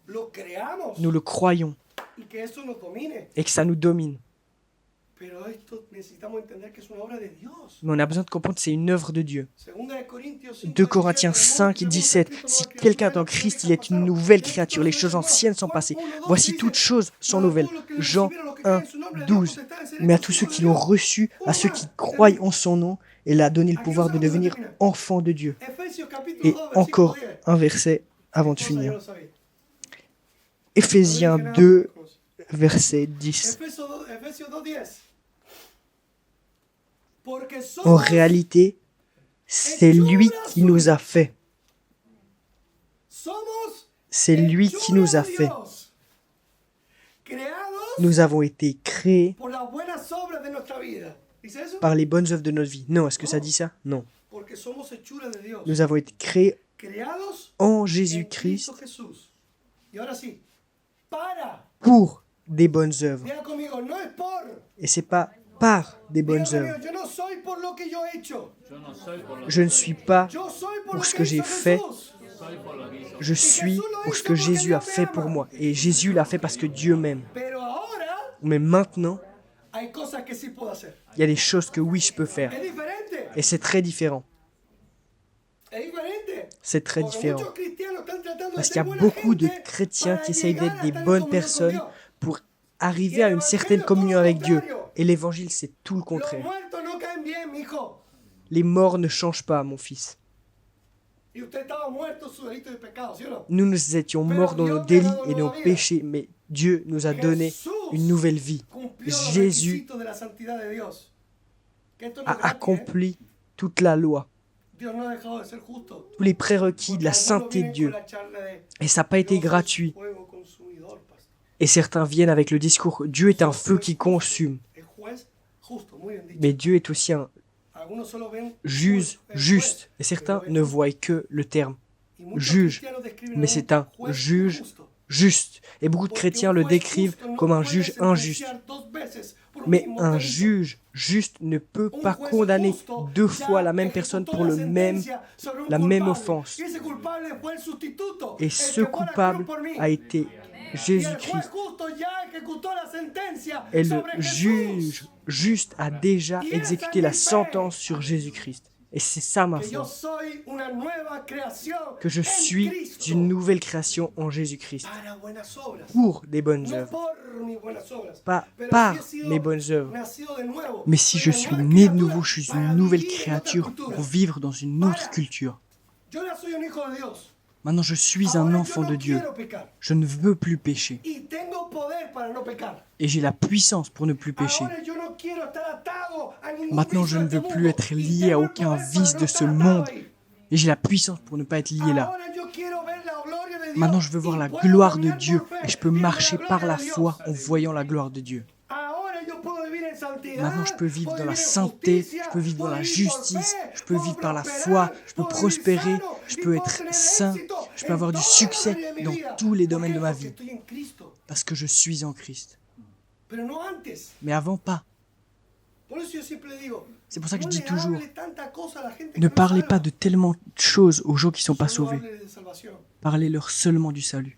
lo creamos nous le croyons y que eso nos domine. et que ça nous domine. Pero esto necesitamos entender que es una obra de Dios. Mais on a besoin de comprendre que c'est une œuvre de Dieu. Segunda de Corintios 5, 2 Corinthiens 5, 17. Si quelqu'un est en Christ, il est une nouvelle créature. Les choses anciennes sont passées. Voici toutes choses sont nouvelles. Jean 1, 12. Mais à tous ceux qui l'ont reçu, à ceux qui croient en son nom, il a donné le pouvoir de devenir enfants de Dieu. Efesios capítulo Et 2, encore versículo 10. un verset avant de Cosa, yo finir. lo sabía. Éphésiens 2, verset 10. Efesios 2:10. Porque En somos réalité, c'est lui qui nous a fait. somos C'est lui qui nous a fait. Dios, creados Nous avons été créés por las buenas obras de nuestra vida. ¿Dice eso? par les bonnes œuvres de notre vie. Non, est-ce que ça dit ça? Non. Porque somos hechura de Dios. Nous avons été créés Creados en en Jésus-Christ Cristo Jesús. Y ahora sí, para. pour des bonnes œuvres. Diga conmigo, no es por. Et c'est pas par des Diga bonnes conmigo, œuvres. yo no soy por lo que yo he hecho. Je ne suis pas Yo soy por pour lo ce que que j'ai hizo fait, Jesús. je suis pour ce que Jésus a fait pour moi. Et Jésus l'a fait parce que Dieu m'aime. Pero ahora Mais maintenant, hay cosas que sí puedo hacer. il y a des choses que oui, je peux faire. Es diferente. Et c'est très différent. Es diferente. C'est très Porque différent. muchos cristianos están tratando de Parce qu'il y ser a buena beaucoup de gente chrétiens para qui essayent llegar d'être a des estar en bonnes comunión con personnes Dios. pour arriver à une certaine communion avec Dieu. Et l'évangile, c'est tout le Los contraire. muertos no caen bien, mijo. Les morts ne changent pas, mon fils. Y usted estaba muerto en su delito de pecado, ¿sí o no? Nous étions morts dans nos délits et nos péchés, mais Dieu nous a donné une nouvelle vie. Cumplió los Jésus requisitos de la santidad de Dios. Que esto no es a gratis, ¿eh? accompli toute la loi, Dios no ha dejado de ser justo. tous les prérequis de la Porque sainteté de algunos Dieu. vienen con la charla de, Et ça n'a pas été Dios es gratuit. fuego consumidor, pastor. Et certains viennent avec le discours Dieu est un feu qui consume. Es juez justo, muy bien dicho. Mais Dieu est aussi un Algunos solo ven juge el juste. Et juez, certains pero ne ven voient que le terme Y muchos juge. cristianos describen Mais a c'est un juez juge injusto. juste. Et beaucoup de Porque chrétiens un le juez décrivent justo no comme un puede juge injuste. sentenciar dos veces por un Mais mismo un delito. juge juste ne peut Un pas juez condamner justo deux ya fois la même personne ejecutó pour la le même, sentencia sobre un la même culpable. offense. Y ese culpable fue el sustituto, Et el ce que fue a la coupable cruz por mí. a été Y el juez Jésus-Christ. justo ya ejecutó la sentencia Et le sobre juge Jesús. juste a déjà exécuté la sentence sur Jésus-Christ. Et c'est ça ma Que yo foi, soy una nueva creación que je en suis Cristo une nouvelle création en Jésus-Christ, para buenas obras. pour des bonnes No œuvres, por mis buenas obras, pas pero par si he sido mes bonnes œuvres. nacido de nuevo. Mais si Soy je una suis nueva né de criatura nouveau, je suis para une nouvelle vivir en otra créature cultura. pour vivre dans une autre culture. Yo ya soy un hijo de Dios. Maintenant, je suis un Ahora yo enfant no de Dieu. quiero pecar. Je ne veux plus pécher. Y tengo poder para no pecar. Et j'ai la puissance pour ne plus pécher. Ahora yo no quiero estar atado a ningún Maintenant, vicio je ne de veux este plus mundo. être Y lié tengo à el aucun poder para vice no de estar ce atado monde. ahí. Et j'ai la puissance pour ne pas être lié là. Ahora yo quiero ver la gloria de Dios. Maintenant, je veux voir Y la puedo gloire de caminar Dieu. por fe, Et je peux viendo marcher la par gloria la de Dios. foi en voyant la gloire de Dieu. Ahora yo puedo vivir en santidad, Maintenant, je peux vivre puedo dans la vivir en sainteté, justicia, je peux vivre dans puedo la vivir por justice, fe, je peux puedo vivre par la prosperar, foi, je peux puedo vivir prospérer, sano, je y peux puedo être tener saint, éxito je peux en avoir du todas las succès áreas de mi dans vida. tous les ¿Por domaines qué? de ma Porque vie. estoy en Cristo, Parce que je suis en Christ. pero no antes. Mais avant, pas. Por eso yo siempre digo, C'est pour ça que je no dis le toujours, hable tanta cosa a la gente que ne no parlez salva. pas de tellement de choses aux gens qui ne sont pas Solo sauvés. hable de salvación. Parlez-leur seulement du salut.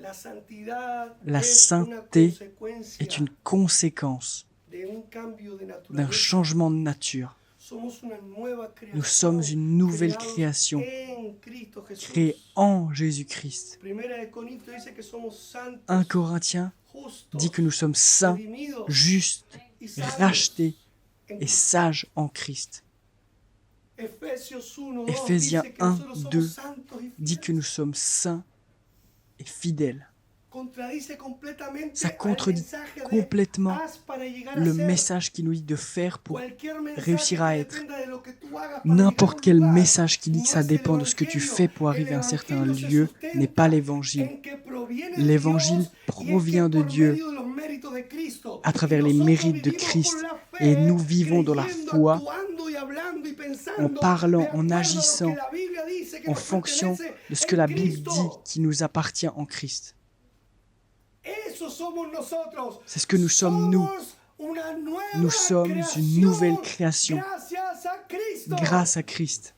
La santidad La es sainteté una consecuencia est une conséquence de un cambio de d'un naturaleza. changement de nature. Somos una nueva Nous sommes creación, une nouvelle creados création, en Cristo Jesús. créée en Jésus-Christ. Primera de Corintios dice que somos santos, 1 Corinthiens justos, dit que nous sommes saints, redimidos justes, y salvos rachetés en et sages en Christ. Efesios 1:2 Éphésiens dice que 1, nosotros somos 2 santos y dit que fieles. nous sommes saints et fidèles. Contradice completamente Ça al contredit mensaje de complètement haz para llegar a le ser. message qui nous dit de faire pour Cualquier mensaje réussir à que être. dependa de lo que tú hagas para N'importe llegar a un quel lugar, message qui dit que no ça es el dépend de ce que tu evangelio. fais pour El arriver à un certain evangelio se lieu sustenta n'est pas l'évangile. en que proviene de L'évangile Dios, y es provient que de por Dieu medio de los méritos de Cristo, à travers y les nosotros mérites de vivimos Christ. por la fe, Et nous vivons dans la creyendo, foi, actuando y hablando y pensando en parlant, de en acuerdo a lo agissant, que la Biblia dice que en nos fonction pertenece de ce que en la Bible Cristo. dit qui nous appartient en Christ. Eso somos nosotros. C'est ce que nous sommes, nous. Somos una nueva Nous sommes une creación nouvelle création gracias a Cristo. grâce à Christ.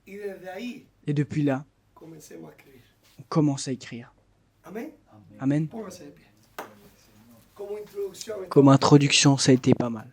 Y desde ahí Et depuis là, comencemos a escribir. on commence à écrire. Amén. Amen. Póngase de pie. Como introducción. Comme introduction, ça a été pas mal.